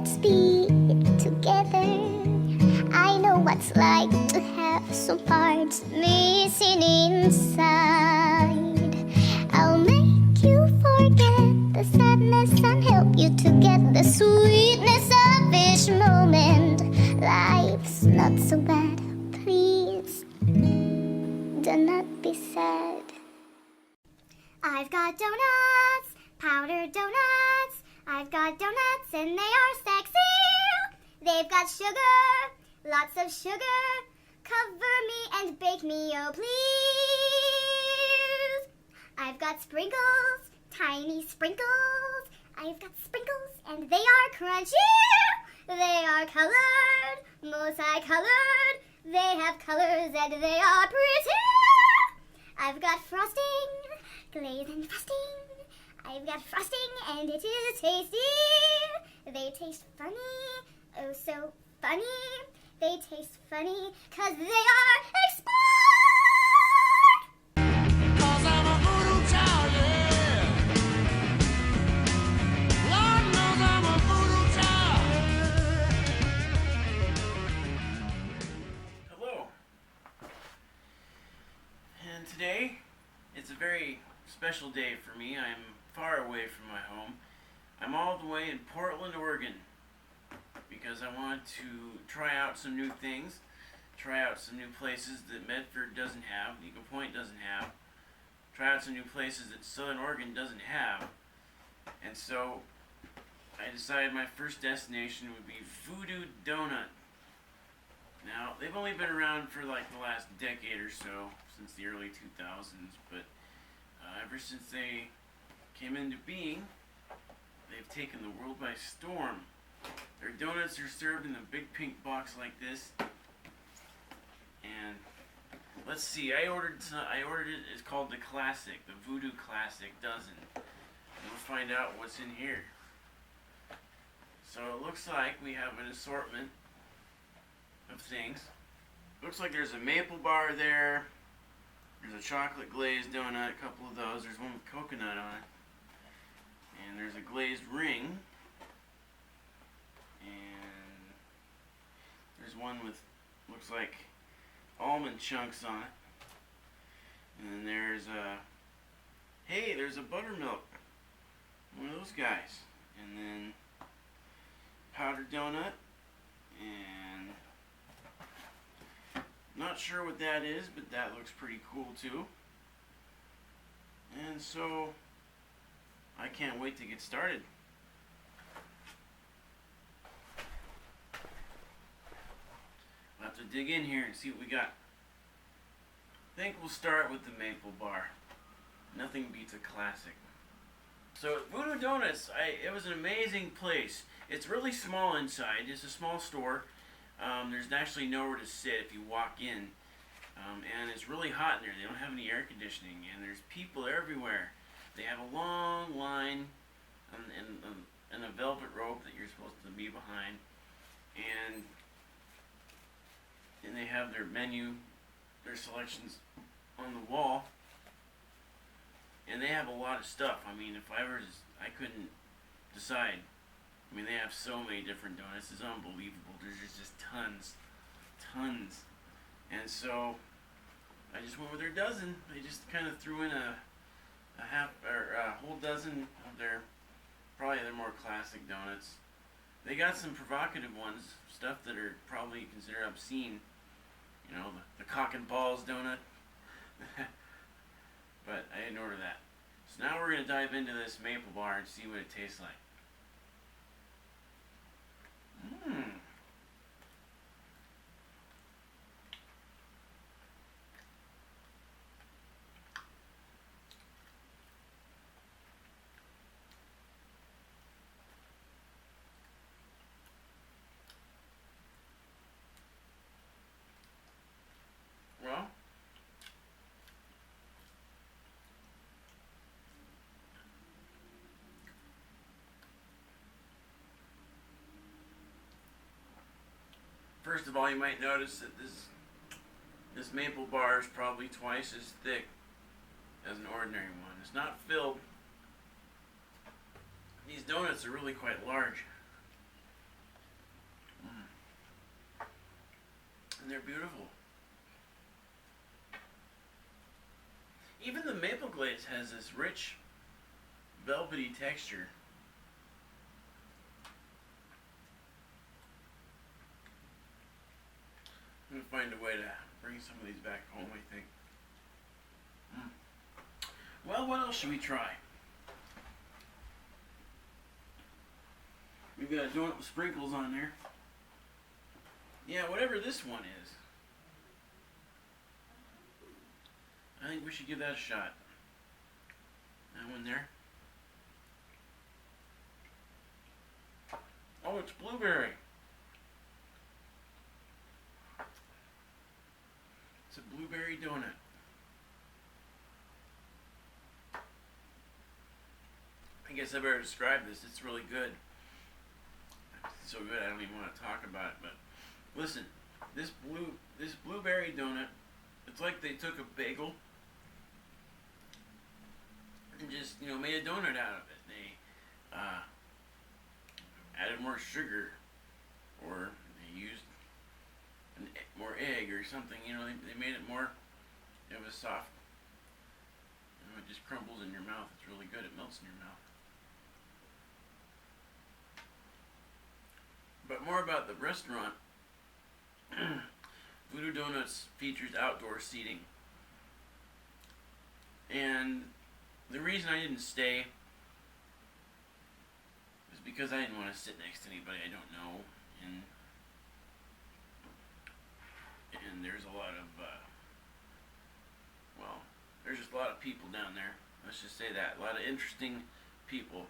let's be together. I know what's like to have some parts missing inside. I'll make you forget the sadness and help you to get the sweetness of each moment. Life's not so bad, please do not be sad. I've got donuts, powdered donuts. I've got donuts and they are sexy. They've got sugar, lots of sugar. Cover me and bake me, oh please. I've got sprinkles, tiny sprinkles. I've got sprinkles and they are crunchy. They are colored, multicolored. They have colors and they are pretty. I've got frosting, glaze and frosting. I've got frosting and it is tasty. They taste funny, oh so funny. They taste funny 'cause they are expired. 'Cause I'm a voodoo child, yeah. Lord knows I'm a voodoo child. Hello. And today, it's a very special day for me. I'm far away from my home. I'm all the way in Portland, Oregon, because I want to try out some new things, try out some new places that Medford doesn't have, Eagle Point doesn't have, try out some new places that Southern Oregon doesn't have. And so I decided my first destination would be Voodoo Doughnut. Now, they've only been around for like the last decade or so, since the early 2000s, but ever since they came into being, they've taken the world by storm. Their donuts are served in a big pink box like this. And let's see, I ordered it. It's called the Classic, the Voodoo Classic dozen. And we'll find out what's in here. So it looks like we have an assortment of things. Looks like there's a maple bar there. There's a chocolate glazed donut, a couple of those. There's one with coconut on it. And there's a glazed ring. And there's one with, looks like, almond chunks on it. And then there's there's a buttermilk. One of those guys. And then powdered donut. And not sure what that is, but that looks pretty cool too. And so I can't wait to get started. We'll have to dig in here and see what we got. I think we'll start with the maple bar. Nothing beats a classic. So Voodoo Doughnut, it was an amazing place. It's really small inside. It's a small store. There's actually nowhere to sit if you walk in. And it's really hot in there. They don't have any air conditioning. And there's people everywhere. They have a long line and a velvet rope that you're supposed to be behind. And they have their menu, their selections on the wall. And they have a lot of stuff. I mean, if I couldn't decide. I mean, they have so many different donuts. It's unbelievable. There's just tons. And so I just went with their dozen. They just kind of threw in a whole dozen of their more classic donuts. They got some provocative ones, stuff that are probably considered obscene. You know, the cock and balls donut. But I didn't order that. So now we're going to dive into this maple bar and see what it tastes like. Well, first of all, you might notice that this maple bar is probably twice as thick as an ordinary one. It's not filled. These donuts are really quite large. And they're beautiful. Even the maple glaze has this rich, velvety texture. I'm going to find a way to bring some of these back home, I think. Well, what else should we try? We've got a donut with sprinkles on there. Yeah, whatever this one is. I think we should give that a shot. That one there. Oh, it's blueberry. It's a blueberry donut. I guess I better describe this. It's really good. It's so good I don't even want to talk about it. But listen, this blueberry donut, it's like they took a bagel and just made a donut out of it. They added more sugar, or they used more egg or something. They made it more of a soft. It just crumbles in your mouth. It's really good. It melts in your mouth. But more about the restaurant. Voodoo Doughnut features outdoor seating. And the reason I didn't stay is because I didn't want to sit next to anybody I don't know. And there's a lot of, there's just a lot of people down there. Let's just say that. A lot of interesting people.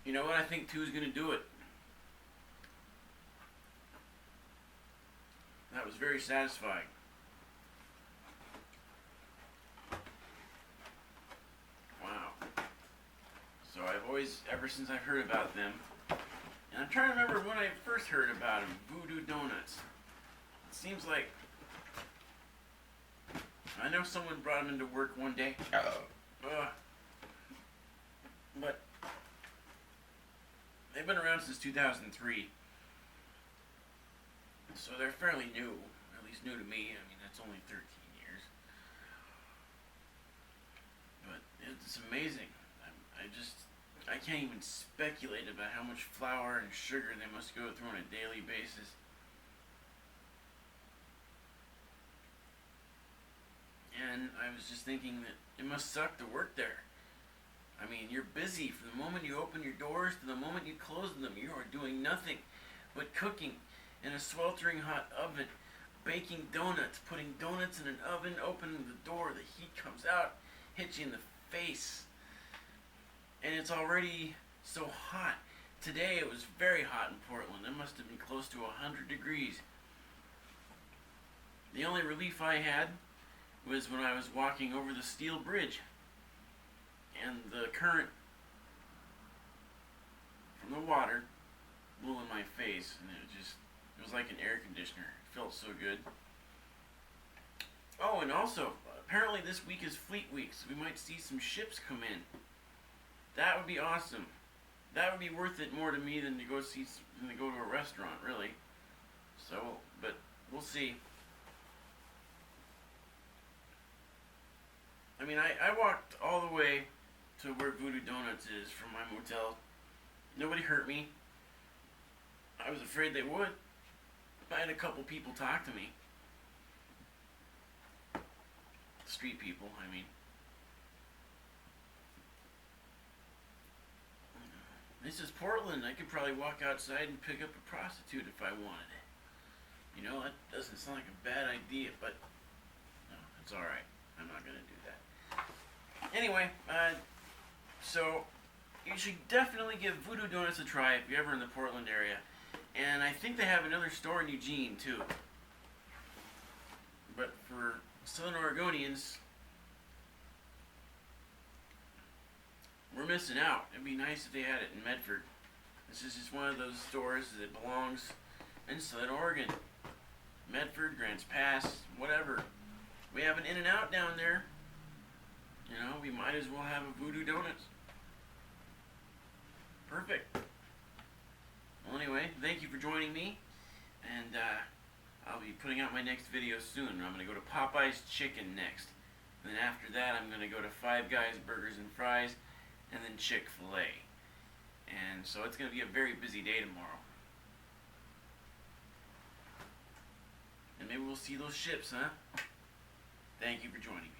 You know what I think too is going to do it? That was very satisfying. Wow. So I've always, ever since I've heard about them, and I'm trying to remember when I first heard about them, Voodoo Doughnuts. It seems like, I know someone brought them into work one day. But they've been around since 2003. So they're fairly new, at least new to me. I mean, that's only 13 years. But it's amazing. I can't even speculate about how much flour and sugar they must go through on a daily basis. And I was just thinking that it must suck to work there. I mean, you're busy from the moment you open your doors to the moment you close them. You are doing nothing but cooking in a sweltering hot oven, baking donuts, putting donuts in an oven, opening the door, the heat comes out, hits you in the face. And it's already so hot. Today it was very hot in Portland. It must have been close to 100 degrees. The only relief I had was when I was walking over the steel bridge. And the current from the water blew in my face, and it was like an air conditioner. It felt so good. Oh, and also, apparently this week is Fleet Week, so we might see some ships come in. That would be awesome. That would be worth it more to me than to go to a restaurant, really. So, but we'll see. I mean, I walked all the way to where Voodoo Doughnuts is from my motel. Nobody hurt me. I was afraid they would. I had a couple people talk to me. Street people, I mean. This is Portland. I could probably walk outside and pick up a prostitute if I wanted it. That doesn't sound like a bad idea, but no, it's alright. I'm not going to do that. Anyway, so you should definitely give Voodoo Doughnuts a try if you're ever in the Portland area. And I think they have another store in Eugene, too. But for Southern Oregonians, we're missing out. It'd be nice if they had it in Medford. This is just one of those stores that belongs in Southern Oregon. Medford, Grants Pass, whatever. We have an In-N-Out down there. We might as well have a Voodoo Doughnuts. Perfect. Well, anyway. anyway, thank you for joining me, and I'll be putting out my next video soon. I'm going to go to Popeye's Chicken next. And then after that, I'm going to go to Five Guys Burgers and Fries, and then Chick-fil-A. And so it's going to be a very busy day tomorrow. And maybe we'll see those ships, huh? Thank you for joining me.